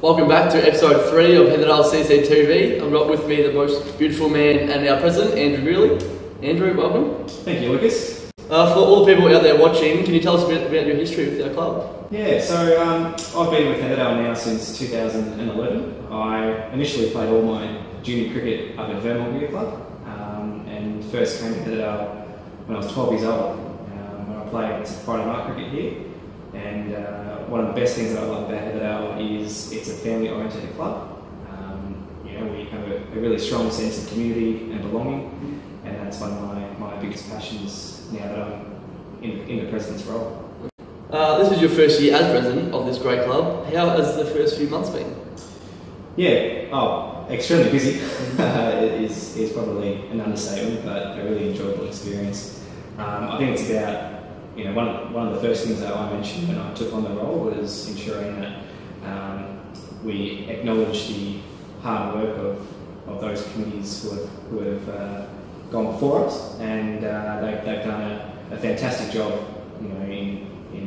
welcome back to episode 3 of Heatherdale HCCTV. I've got with me the most beautiful man and our president, Andrew Grealy. Andrew, welcome. Thank you, Lucas. For all the people out there watching, can you tell us a bit about your history with our club? Yeah, so I've been with Heatherdale now since 2011. I initially played all my junior cricket up at Vermont Cricket Club, and first came to Heatherdale when I was 12 years old. When I played Friday night cricket here, and one of the best things that I love about Heatherdale is it's a family-oriented club. We have a really strong sense of community and belonging, and that's one of my biggest passions now that I'm in the president's role. This was your first year as president of this great club. How has the first few months been? Yeah, extremely busy is probably an understatement, but a really enjoyable experience. I think it's about, one of the first things that I mentioned when I took on the role was ensuring that we acknowledge the hard work of those committees who have gone before us, and they've done a fantastic job, in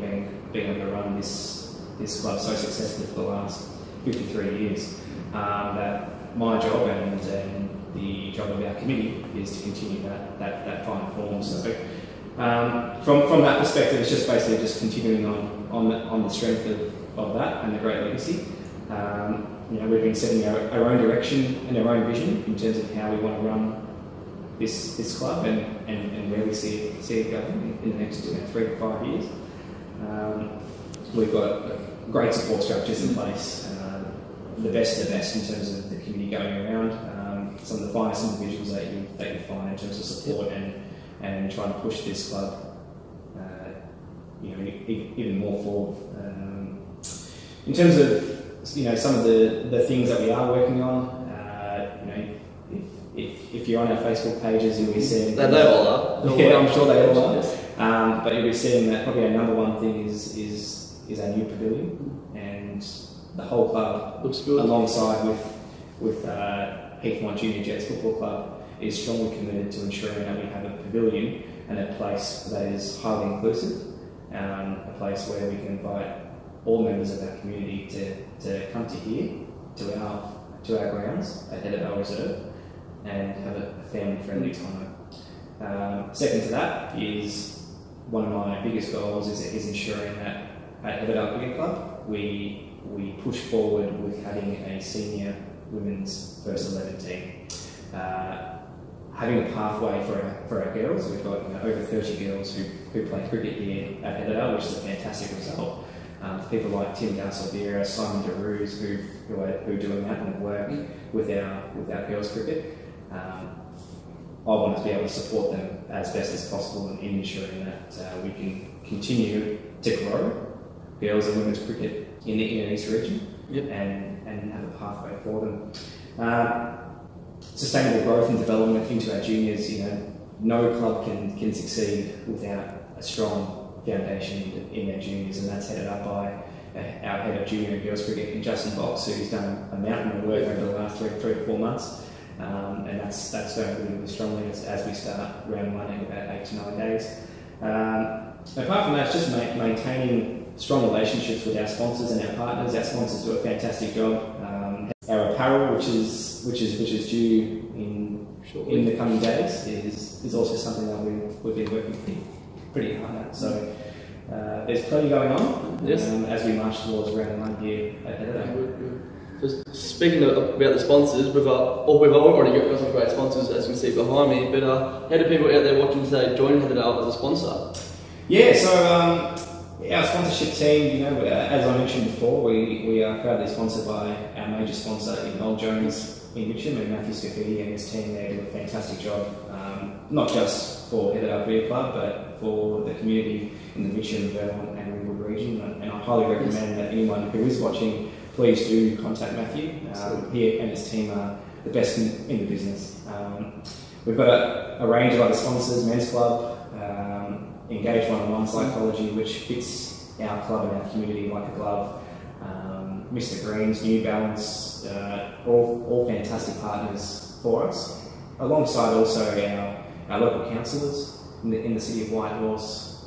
being able to run this club so successfully for the last 53 years. That my job and the job of our committee is to continue that fine form. So from that perspective, it's just basically just continuing on the strength of that and the great legacy. We've been setting our own direction and our own vision in terms of how we want to run this club and where we see it going in the next 3 to 5 years. We've got great support structures in place, the best of the best in terms of the community going around, some of the finest individuals that you find in terms of support and trying to push this club even more forward. In terms of some of the things that we are working on, if you're on our Facebook pages, you'll be seeing... They all are. Yeah, I'm sure they all are. But you'll be seeing that probably our number one thing is our new pavilion, and the whole club, looks good, alongside with Heatherdale Junior Jets Football Club, is strongly committed to ensuring that we have a pavilion and a place that is highly inclusive, a place where we can invite all members of our community to come to here, to our grounds at Heatherdale Reserve, and have a family-friendly time. Second to that is one of my biggest goals is ensuring that at Heatherdale Cricket Club we push forward with having a senior women's first 11 team. Having a pathway for our girls. We've got over 30 girls who play cricket here at Heatherdale, which is a fantastic result. People like Tim Dalsovera, Simon DeRuse, who are doing that and work with our girls cricket. I want to be able to support them as best as possible in ensuring that we can continue to grow girls and women's cricket in the Inner East region, and have a pathway for them. Sustainable growth and development into our juniors. No club can succeed without a strong foundation in their juniors, and that's headed up by our head of junior and girls cricket, Justin Box, who's done a mountain of work over the last 3 to 4 months. And that's going really strongly as we start round 1 in about 8 to 9 days. Apart from that, it's just maintaining strong relationships with our sponsors and our partners. Our sponsors do a fantastic job. Our apparel, which is due in the coming days, is also something that we've been working pretty hard at. So there's plenty going on as we march towards round 1 here at Heatherdale. Just speaking about the sponsors, we've already got some great sponsors, as you can see behind me, but how do people out there watching today join Heatherdale as a sponsor? Yeah, so our sponsorship team, as I mentioned before, we are proudly sponsored by our major sponsor in Noel Jones in Mitcham, and Matthew Scafidi and his team there do a fantastic job, not just for Heatherdale Cricket Club, but for the community in the Mitcham, Vermont and Ringwood region, and I highly recommend that anyone who is watching, please do contact Matthew. He and his team are the best in the business. We've got a range of other sponsors: Men's Club, Engage One-on-One Psychology, which fits our club and our community like a glove. Mr. Green's, New Balance, all fantastic partners for us. Alongside also our local councillors in the city of Whitehorse,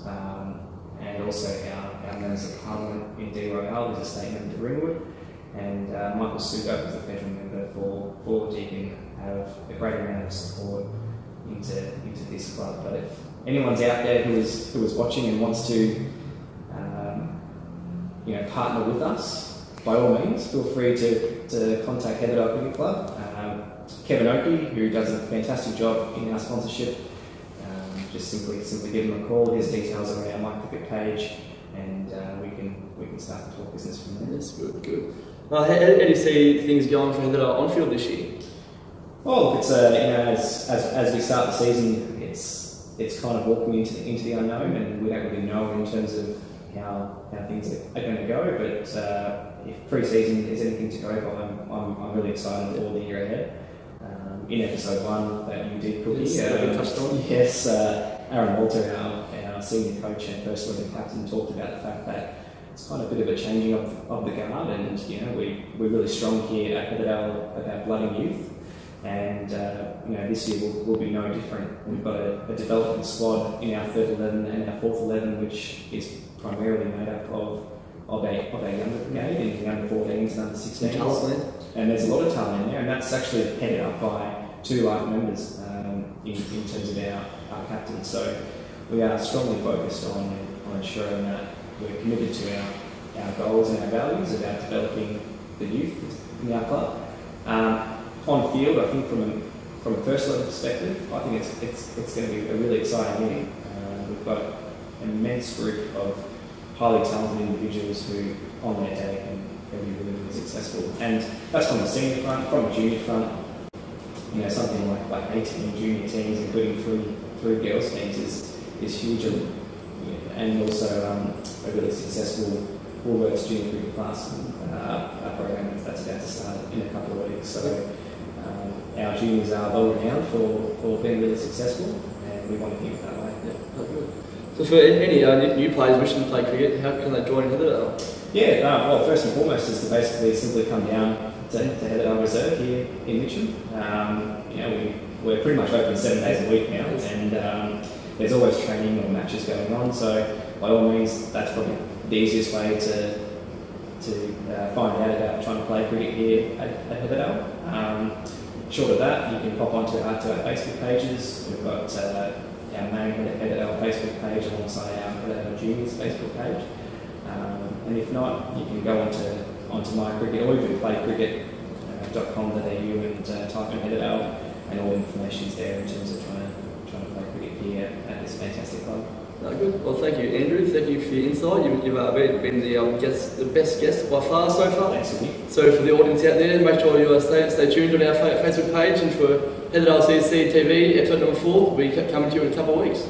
and also our members of Parliament in D Royale, who's a state member to Ringwood, And Michael Sugo was the federal member for Deakin, have a great amount of support into this club. But if anyone's out there who is watching and wants to partner with us, by all means, feel free to contact Heatherdale Cricket Club. Kevin Oakey, who does a fantastic job in our sponsorship, just simply give him a call. His details are on our My Cricket page, and we can start to talk business from there. That's good. How do you see things going for Heatherdale on field this year? Well, it's as we start the season, it's kind of walking into the unknown, and we don't really know in terms of how things are going to go. But if pre-season is anything to go by, I'm really excited for the year ahead. In episode 1 that you did, Cookie, touched on. Yes, Aaron Walter, our senior coach and first 11 captain, talked about the fact that it's kind of a bit of a changing of the guard, and we're really strong here at Heatherdale about blooding youth, and this year will be no different. We've got a development squad in our 3rd 11 and our 4th 11, which is primarily made up of our younger brigade in the under 14s and under 16s. And there's a lot of talent in there, and that's actually headed up by 2 life members in terms of our captain. So we are strongly focused on ensuring that we're committed to our goals and our values about developing the youth in our club. On field, I think from a first level perspective, I think it's going to be a really exciting year. We've got an immense group of highly talented individuals who, on their day, can be really successful. And that's from the senior front. From the junior front, something like 18 junior teams, including three girls teams, is huge. And also a really successful Woolworths junior cricket class a program that's about to start in a couple of weeks. So our juniors are well renowned for being really successful, and we want to keep it that way. Yeah, good. So for any new players wishing to play cricket, how can they join Heatherdale? Yeah, well, first and foremost is to basically simply come down to Heatherdale Reserve here in Mitcham. We're pretty much open 7 days a week now, and there's always training or matches going on. So by all means, that's probably the easiest way to find out about trying to play cricket here at Heatherdale. Short of that, you can pop onto our Facebook pages. We've got our main Heatherdale Facebook page alongside our Heatherdale Juniors Facebook page. And if not, you can go onto My Cricket or even playcricket.com.au and type in Heatherdale, and all the information is there in terms of trying to play cricket here at this fantastic club. No, good. Well, thank you, Andrew. Thank you for your insight. You've been the best guest by far so far. Thanks, Sydney. So for the audience out there, make sure you stay tuned on our Facebook page, and for Heatherdale HCCTV episode number 4, we'll be coming to you in a couple of weeks.